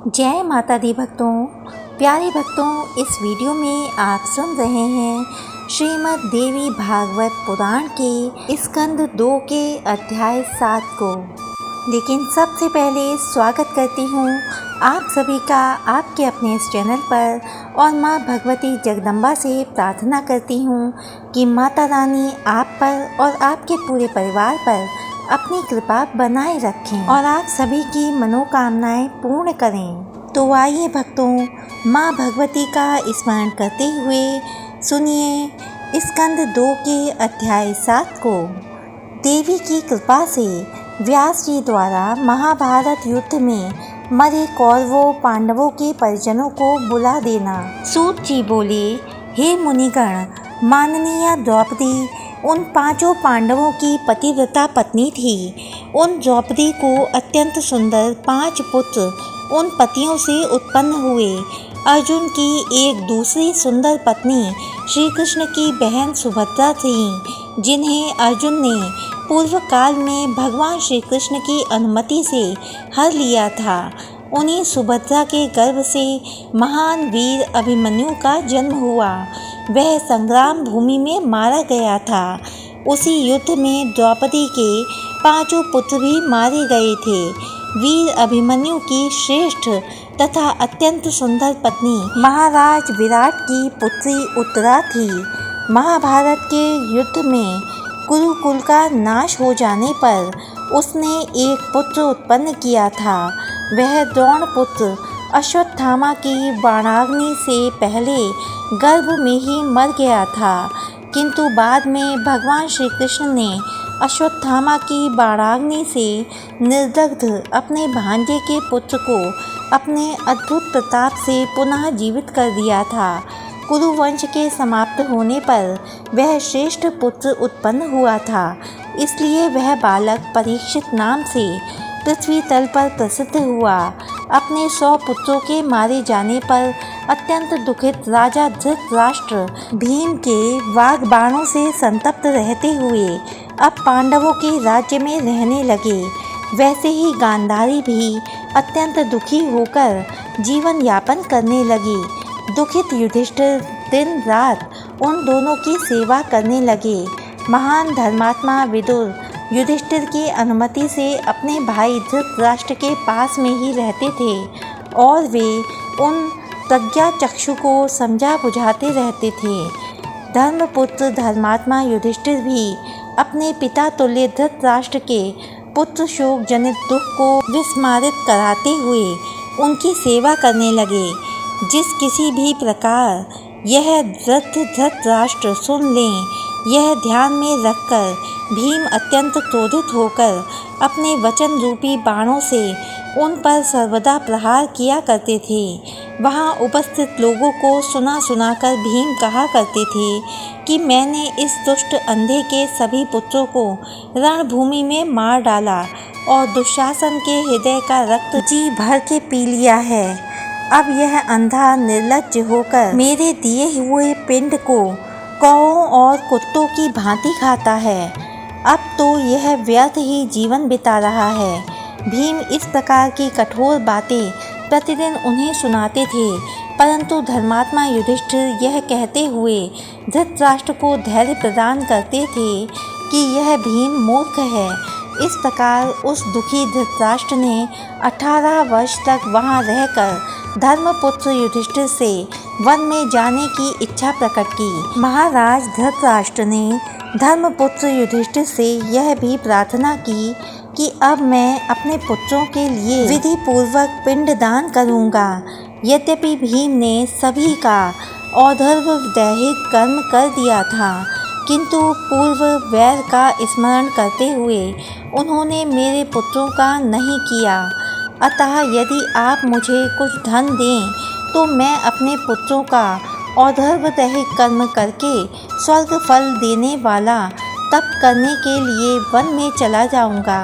जय माता दी भक्तों। प्यारे भक्तों, इस वीडियो में आप सुन रहे हैं श्रीमद् देवी भागवत पुराण के स्कंद 2 के अध्याय 7 को। लेकिन सबसे पहले स्वागत करती हूँ आप सभी का आपके अपने इस चैनल पर और माँ भगवती जगदम्बा से प्रार्थना करती हूँ कि माता रानी आप पर और आपके पूरे परिवार पर अपनी कृपा बनाए रखें और आप सभी की मनोकामनाएं पूर्ण करें। तो आइए भक्तों, माँ भगवती का स्मरण करते हुए सुनिए स्कंद 2 के अध्याय 7 को। देवी की कृपा से व्यास जी द्वारा महाभारत युद्ध में मरे कौरवों पांडवों के परिजनों को बुला देना। सूत जी बोले, हे मुनिगण, माननीय द्रौपदी उन 5 पांडवों की पतिव्रता पत्नी थी। उन द्रौपदी को अत्यंत सुंदर 5 पुत्र उन पतियों से उत्पन्न हुए। अर्जुन की एक दूसरी सुंदर पत्नी श्री कृष्ण की बहन सुभद्रा थी, जिन्हें अर्जुन ने पूर्व काल में भगवान श्री कृष्ण की अनुमति से हर लिया था। उन्हीं सुभद्रा के गर्भ से महान वीर अभिमन्यु का जन्म हुआ। वह संग्राम भूमि में मारा गया था। उसी युद्ध में द्रौपदी के 5 पुत्र भी मारे गए थे। वीर अभिमन्यु की श्रेष्ठ तथा अत्यंत सुंदर पत्नी महाराज विराट की पुत्री उत्तरा थी। महाभारत के युद्ध में कुरुकुल का नाश हो जाने पर उसने एक पुत्र उत्पन्न किया था। वह द्रोण पुत्र अश्वत्थामा की बाणाग्नि से पहले गर्भ में ही मर गया था, किंतु बाद में भगवान श्री कृष्ण ने अश्वत्थामा की बाणाग्नि से निर्दग्ध अपने भांजे के पुत्र को अपने अद्भुत प्रताप से पुनः जीवित कर दिया था। कुरुवंश के समाप्त होने पर वह श्रेष्ठ पुत्र उत्पन्न हुआ था, इसलिए वह बालक परीक्षित नाम से पृथ्वी तल पर प्रसिद्ध हुआ। अपने 100 पुत्रों के मारे जाने पर अत्यंत दुखित राजा धृतराष्ट्र भीम के वाग्बाणों से संतप्त रहते हुए अब पांडवों के राज्य में रहने लगे। वैसे ही गांधारी भी अत्यंत दुखी होकर जीवन यापन करने लगी। दुखित युधिष्ठिर दिन रात उन दोनों की सेवा करने लगे। महान धर्मात्मा विदुर युधिष्ठिर की अनुमति से अपने भाई धृतराष्ट्र के पास में ही रहते थे और वे उन प्रज्ञा चक्षु को समझा बुझाते रहते थे। धर्मपुत्र धर्मात्मा युधिष्ठिर भी अपने पिता तुल्य धृतराष्ट्र के पुत्र शोक जनित दुख को विस्मारित कराते हुए उनकी सेवा करने लगे। जिस किसी भी प्रकार यह वृद्ध धृतराष्ट्र सुन लें, यह ध्यान में रखकर भीम अत्यंत क्रोधित होकर अपने वचन रूपी बाणों से उन पर सर्वदा प्रहार किया करते थे। वहां उपस्थित लोगों को सुना सुनाकर भीम कहा करते थे कि मैंने इस दुष्ट अंधे के सभी पुत्रों को रणभूमि में मार डाला और दुशासन के हृदय का रक्त जी भर के पी लिया है। अब यह अंधा निर्लज्ज होकर मेरे दिए हुए पिंड को कौओं और कुत्तों की भांति खाता है। अब तो यह व्यर्थ ही जीवन बिता रहा है। भीम इस प्रकार की कठोर बातें प्रतिदिन उन्हें सुनाते थे, परंतु धर्मात्मा युधिष्ठिर यह कहते हुए धृतराष्ट्र को धैर्य प्रदान करते थे कि यह भीम मूर्ख है। इस प्रकार उस दुखी धृतराष्ट्र ने 18 वर्ष तक वहां रहकर धर्मपुत्र युधिष्ठिर से वन में जाने की इच्छा प्रकट की। महाराज धृतराष्ट्र ने धर्मपुत्र युधिष्ठिर से यह भी प्रार्थना की कि अब मैं अपने पुत्रों के लिए विधि पूर्वक पिंडदान करूंगा। यद्यपि भीम ने सभी का और्ध्व दैहिक कर्म कर दिया था, किंतु पूर्व वैर का स्मरण करते हुए उन्होंने मेरे पुत्रों का नहीं किया। अतः यदि आप मुझे कुछ धन दें तो मैं अपने पुत्रों का और्ध्व दैहिक कर्म करके स्वर्ग फल देने वाला तप करने के लिए वन में चला जाऊंगा।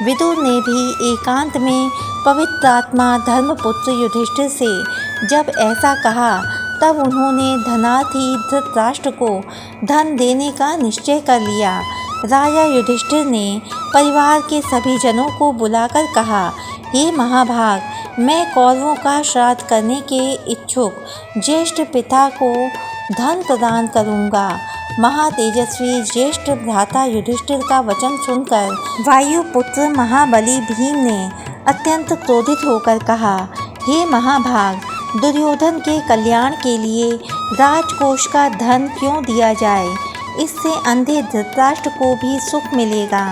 विदुर ने भी एकांत में पवित्र आत्मा धर्मपुत्र युधिष्ठिर से जब ऐसा कहा, तब उन्होंने धनार्थी धृतराष्ट्र को धन देने का निश्चय कर लिया। राजा युधिष्ठिर ने परिवार के सभी जनों को बुलाकर कहा, हे महाभाग, मैं कौरवों का श्राद्ध करने के इच्छुक ज्येष्ठ पिता को धन प्रदान करूंगा। महातेजस्वी ज्येष्ठ भ्राता युधिष्ठिर का वचन सुनकर वायुपुत्र महाबली भीम ने अत्यंत क्रोधित होकर कहा, हे महाभाग, दुर्योधन के कल्याण के लिए राजकोष का धन क्यों दिया जाए? इससे अंधे धृतराष्ट्र को भी सुख मिलेगा।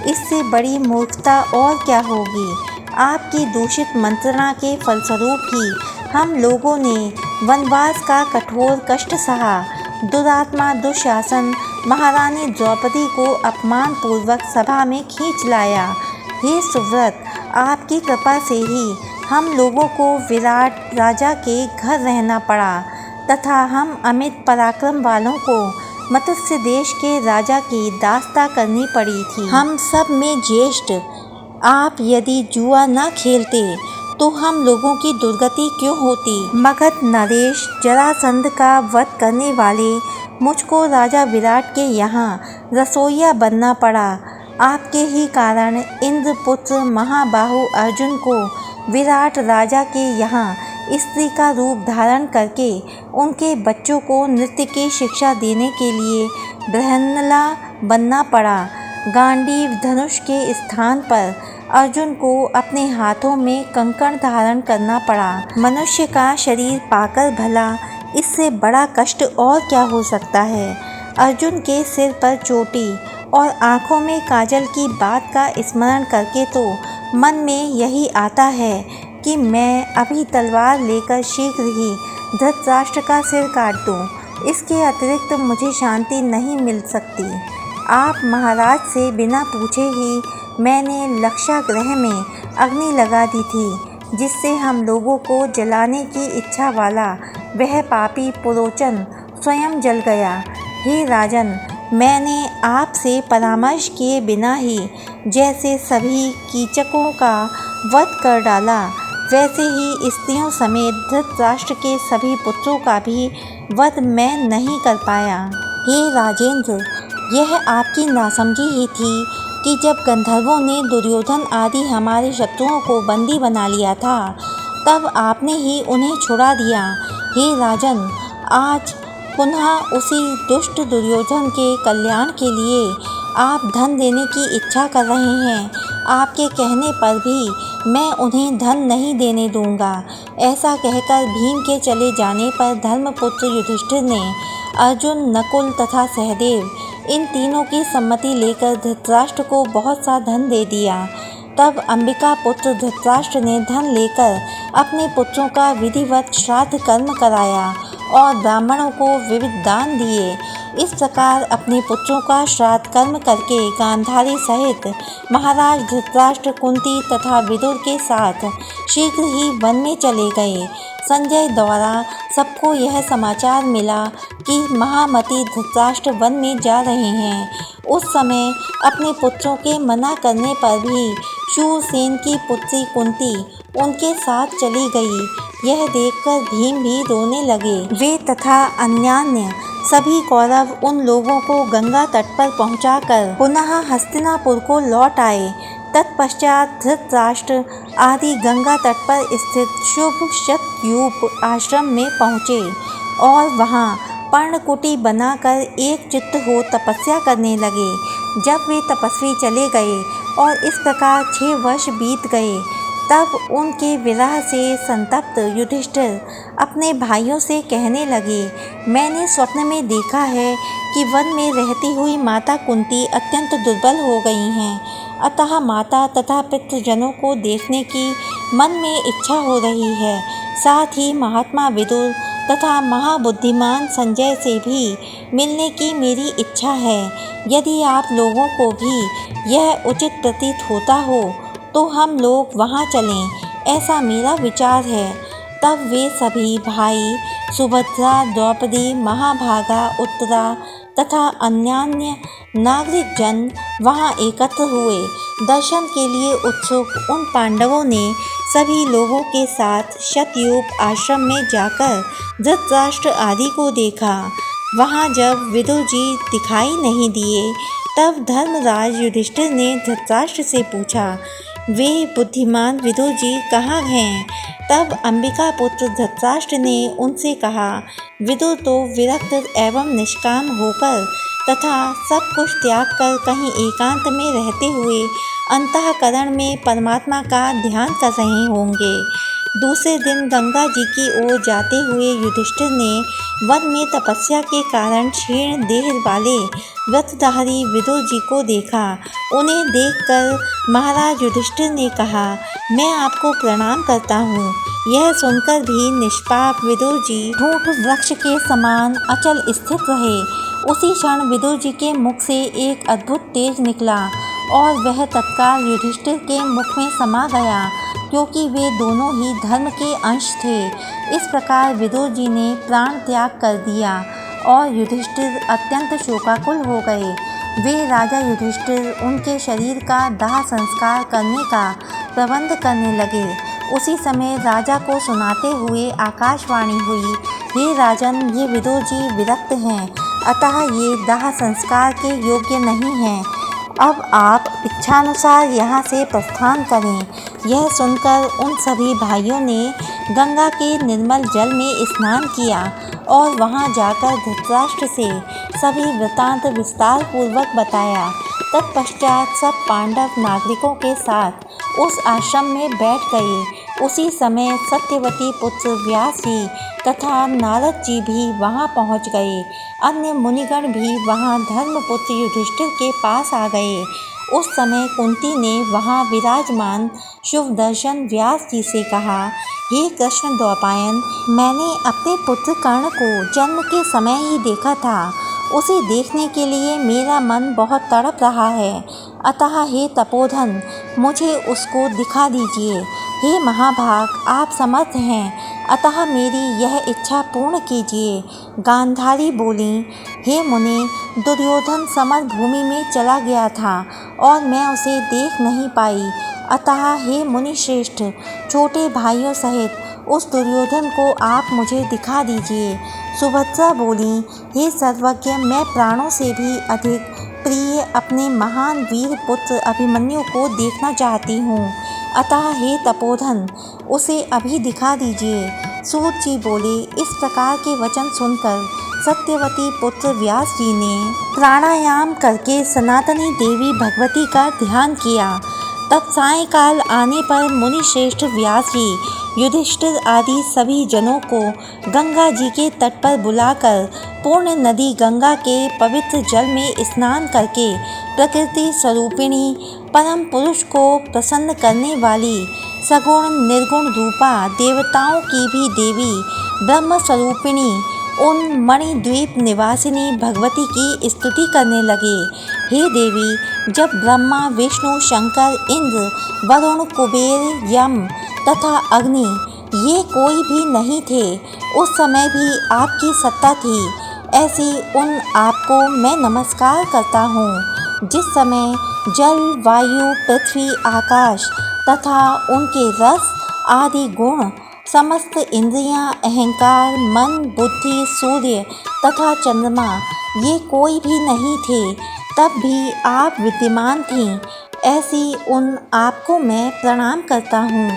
इससे बड़ी मूर्खता और क्या होगी? आपकी दूषित मंत्रणा के फलस्वरूप ही हम लोगों ने वनवास का कठोर कष्ट सहा। दुरात्मा दुशासन महारानी द्रौपदी को अपमानपूर्वक सभा में खींच लाया। हे सुव्रत, आपकी कृपा से ही हम लोगों को विराट राजा के घर रहना पड़ा तथा हम अमित पराक्रम वालों को मत्स्य देश के राजा की दास्ता करनी पड़ी थी। हम सब में ज्येष्ठ आप यदि जुआ न खेलते तो हम लोगों की दुर्गति क्यों होती? मगध नरेश जरासंध का वध करने वाले मुझको राजा विराट के यहाँ रसोइया बनना पड़ा। आपके ही कारण इंद्रपुत्र महाबाहु अर्जुन को विराट राजा के यहाँ स्त्री का रूप धारण करके उनके बच्चों को नृत्य की शिक्षा देने के लिए बृहन्नला बनना पड़ा। गांडीव धनुष के स्थान पर अर्जुन को अपने हाथों में कंकण धारण करना पड़ा। मनुष्य का शरीर पाकर भला इससे बड़ा कष्ट और क्या हो सकता है? अर्जुन के सिर पर चोटी और आँखों में काजल की बात का स्मरण करके तो मन में यही आता है कि मैं अभी तलवार लेकर शीघ्र ही धृतराष्ट्र का सिर काट दूं। इसके अतिरिक्त मुझे शांति नहीं मिल सकती। आप महाराज से बिना पूछे ही मैंने लक्षागृह में अग्नि लगा दी थी, जिससे हम लोगों को जलाने की इच्छा वाला वह पापी पुरोचन स्वयं जल गया। हे राजन, मैंने आपसे परामर्श किए बिना ही जैसे सभी कीचकों का वध कर डाला, वैसे ही स्त्रियों समेत धृतराष्ट्र के सभी पुत्रों का भी वध मैं नहीं कर पाया। हे राजेंद्र, यह आपकी नासमझी ही थी कि जब गंधर्वों ने दुर्योधन आदि हमारे शत्रुओं को बंदी बना लिया था, तब आपने ही उन्हें छुड़ा दिया। हे राजन, आज पुनः उसी दुष्ट दुर्योधन के कल्याण के लिए आप धन देने की इच्छा कर रहे हैं। आपके कहने पर भी मैं उन्हें धन नहीं देने दूंगा। ऐसा कहकर भीम के चले जाने पर धर्मपुत्र युधिष्ठिर ने अर्जुन, नकुल तथा सहदेव इन तीनों की सम्मति लेकर धृतराष्ट्र को बहुत सा धन दे दिया। तब अंबिका पुत्र धृतराष्ट्र ने धन लेकर अपने पुत्रों का विधिवत श्राद्ध कर्म कराया और ब्राह्मणों को विविध दान दिए। इस प्रकार अपने पुत्रों का श्राद्ध कर्म करके गांधारी सहित महाराज धृतराष्ट्र, कुंती तथा विदुर के साथ शीघ्र ही वन में चले गए। संजय द्वारा सबको यह समाचार मिला कि महामती धृतराष्ट्र वन में जा रहे हैं। उस समय अपने पुत्रों के मना करने पर भी शूरसेन की पुत्री कुंती उनके साथ चली गई। यह देखकर भीम भी रोने लगे। वे तथा अन्यान्य सभी कौरव उन लोगों को गंगा तट पर पहुंचाकर पुनः हस्तिनापुर को लौट आए। तत्पश्चात धृतराष्ट्र आदि गंगा तट पर स्थित शुभ शतयूप आश्रम में पहुँचे और वहाँ पर्णकुटी बनाकर एक चित्त हो तपस्या करने लगे। जब वे तपस्वी चले गए और इस प्रकार 6 वर्ष बीत गए, तब उनके विरह से संतप्त युधिष्ठिर अपने भाइयों से कहने लगे, मैंने स्वप्न में देखा है कि वन में रहती हुई माता कुंती अत्यंत दुर्बल हो गई हैं। अतः माता तथा पितृजनों को देखने की मन में इच्छा हो रही है। साथ ही महात्मा विदुर तथा महाबुद्धिमान संजय से भी मिलने की मेरी इच्छा है। यदि आप लोगों को भी यह उचित प्रतीत होता हो तो हम लोग वहाँ चलें, ऐसा मेरा विचार है। तब वे सभी भाई सुभद्रा, द्रौपदी, महाभागा, उत्तरा तथा अन्यान्य नागरिक जन वहाँ एकत्र हुए। दर्शन के लिए उत्सुक उन पांडवों ने सभी लोगों के साथ शतयूप आश्रम में जाकर धृतराष्ट्र आदि को देखा। वहाँ जब विदुर जी दिखाई नहीं दिए, तब धर्मराज युधिष्ठिर ने धृतराष्ट्र से पूछा, वे बुद्धिमान विदुर जी कहाँ हैं? तब अंबिका पुत्र धृतराष्ट्र ने उनसे कहा, विदुर तो विरक्त एवं निष्काम होकर तथा सब कुछ त्याग कर कहीं एकांत में रहते हुए अंतःकरण में परमात्मा का ध्यान कर रहे होंगे। दूसरे दिन गंगा जी की ओर जाते हुए युधिष्ठिर ने वन में तपस्या के कारण क्षीण देह वाले व्रतधारी विदुर जी को देखा। उन्हें देखकर महाराज युधिष्ठिर ने कहा, मैं आपको प्रणाम करता हूँ। यह सुनकर भी निष्पाप विदुर जी ढूंढ वृक्ष के समान अचल स्थित रहे। उसी क्षण विदुर जी के मुख से एक अद्भुत तेज निकला और वह तत्काल युधिष्ठिर के मुख में समा गया, क्योंकि वे दोनों ही धर्म के अंश थे। इस प्रकार विदुर जी ने प्राण त्याग कर दिया और युधिष्ठिर अत्यंत शोकाकुल हो गए। वे राजा युधिष्ठिर उनके शरीर का दाह संस्कार करने का प्रबंध करने लगे। उसी समय राजा को सुनाते हुए आकाशवाणी हुई, हे राजन, ये विदुर जी विरक्त हैं, अतः ये दाह संस्कार के योग्य नहीं हैं। अब आप इच्छानुसार यहाँ से प्रस्थान करें। यह सुनकर उन सभी भाइयों ने गंगा के निर्मल जल में स्नान किया और वहाँ जाकर धृतराष्ट्र से सभी वृतांत विस्तार पूर्वक बताया। तत्पश्चात सब पांडव नागरिकों के साथ उस आश्रम में बैठ गए। उसी समय सत्यवती पुत्र व्यास जी तथा नारद जी भी वहाँ पहुँच गए। अन्य मुनिगण भी वहाँ धर्मपुत्र युधिष्ठिर के पास आ गए। उस समय कुंती ने वहाँ विराजमान शुभ दर्शन व्यास जी से कहा, हे कृष्ण द्वैपायन, मैंने अपने पुत्र कर्ण को जन्म के समय ही देखा था। उसे देखने के लिए मेरा मन बहुत तड़प रहा है, अतः हे तपोधन, मुझे उसको दिखा दीजिए। हे महाभाग, आप समर्थ हैं, अतः मेरी यह इच्छा पूर्ण कीजिए। गांधारी बोली, हे मुने, दुर्योधन समर भूमि में चला गया था और मैं उसे देख नहीं पाई, अतः हे मुनि श्रेष्ठ, छोटे भाइयों सहित उस दुर्योधन को आप मुझे दिखा दीजिए। सुभद्रा बोली, हे सर्वज्ञ, मैं प्राणों से भी अधिक प्रिय अपने महान वीर पुत्र अभिमन्यु को देखना चाहती हूँ, अतः हे तपोधन, उसे अभी दिखा दीजिए। सूत जी बोले, इस प्रकार के वचन सुनकर सत्यवती पुत्र व्यास जी ने प्राणायाम करके सनातनी देवी भगवती का ध्यान किया। तब सायंकाल आने पर मुनि श्रेष्ठ व्यास जी युधिष्ठिर आदि सभी जनों को गंगा जी के तट पर बुलाकर पूर्ण नदी गंगा के पवित्र जल में स्नान करके प्रकृति स्वरूपिणी परम पुरुष को प्रसन्न करने वाली सगुण निर्गुण रूपा देवताओं की भी देवी ब्रह्म स्वरूपिणी उन मणिद्वीप निवासिनी भगवती की स्तुति करने लगे। हे देवी, जब ब्रह्मा विष्णु शंकर इंद्र वरुण कुबेर यम तथा अग्नि ये कोई भी नहीं थे, उस समय भी आपकी सत्ता थी, ऐसी उन आपको मैं नमस्कार करता हूँ। जिस समय जल वायु पृथ्वी आकाश तथा उनके रस आदि गुण समस्त इंद्रियां अहंकार मन बुद्धि सूर्य तथा चंद्रमा ये कोई भी नहीं थे, तब भी आप विद्यमान थीं, ऐसी उन आपको मैं प्रणाम करता हूँ।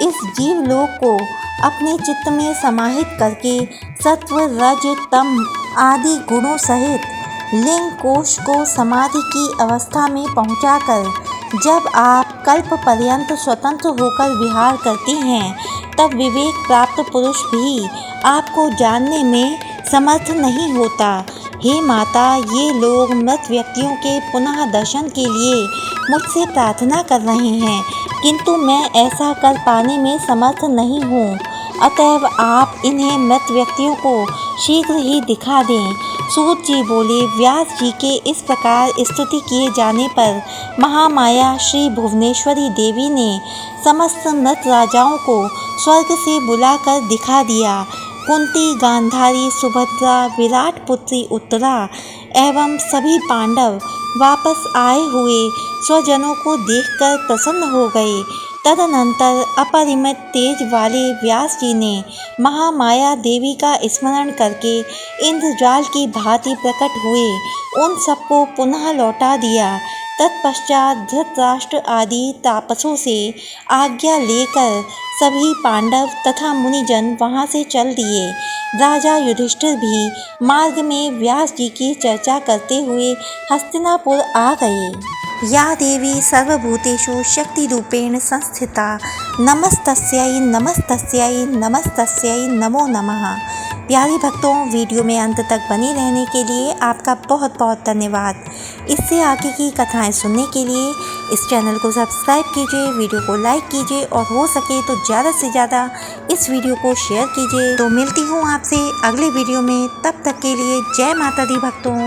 इस जीवलोक को अपने चित्त में समाहित करके सत्व रज तम आदि गुणों सहित लिंग कोश को समाधि की अवस्था में पहुंचाकर जब आप कल्प पर्यंत स्वतंत्र होकर विहार करती हैं, तब विवेक प्राप्त पुरुष भी आपको जानने में समर्थ नहीं होता। हे माता, ये लोग मृत व्यक्तियों के पुनः दर्शन के लिए मुझसे प्रार्थना कर रहे हैं, किंतु मैं ऐसा कर पाने में समर्थ नहीं हूँ, अतएव आप इन्हें मृत व्यक्तियों को शीघ्र ही दिखा दें। सूत जी बोले, व्यास जी के इस प्रकार स्तुति किए जाने पर महामाया श्री भुवनेश्वरी देवी ने समस्त मृत राजाओं को स्वर्ग से बुलाकर दिखा दिया। कुंती, गांधारी, सुभद्रा, विराट पुत्री उत्तरा एवं सभी पांडव वापस आए हुए स्वजनों को देखकर प्रसन्न हो गए। तदनंतर अपरिमित तेज वाले व्यास जी ने महामाया देवी का स्मरण करके इंद्रजाल की भांति प्रकट हुए उन सबको पुनः लौटा दिया। तत्पश्चात धृतराष्ट्र आदि तापसों से आज्ञा लेकर सभी पांडव तथा मुनिजन वहां से चल दिए। राजा युधिष्ठिर भी मार्ग में व्यास जी की चर्चा करते हुए हस्तिनापुर आ गए। या देवी सर्वभूतेषु शक्तिरूपेण संस्थिता नमस्तस्यै नमस्तस्यै नमस्तस्यै नमो नमः। प्यारे भक्तों, वीडियो में अंत तक बने रहने के लिए आपका बहुत बहुत धन्यवाद। इससे आगे की कथाएं सुनने के लिए इस चैनल को सब्सक्राइब कीजिए, वीडियो को लाइक कीजिए और हो सके तो ज़्यादा से ज़्यादा इस वीडियो को शेयर कीजिए। तो मिलती हूँ आपसे अगले वीडियो में, तब तक के लिए जय माता दी भक्तों।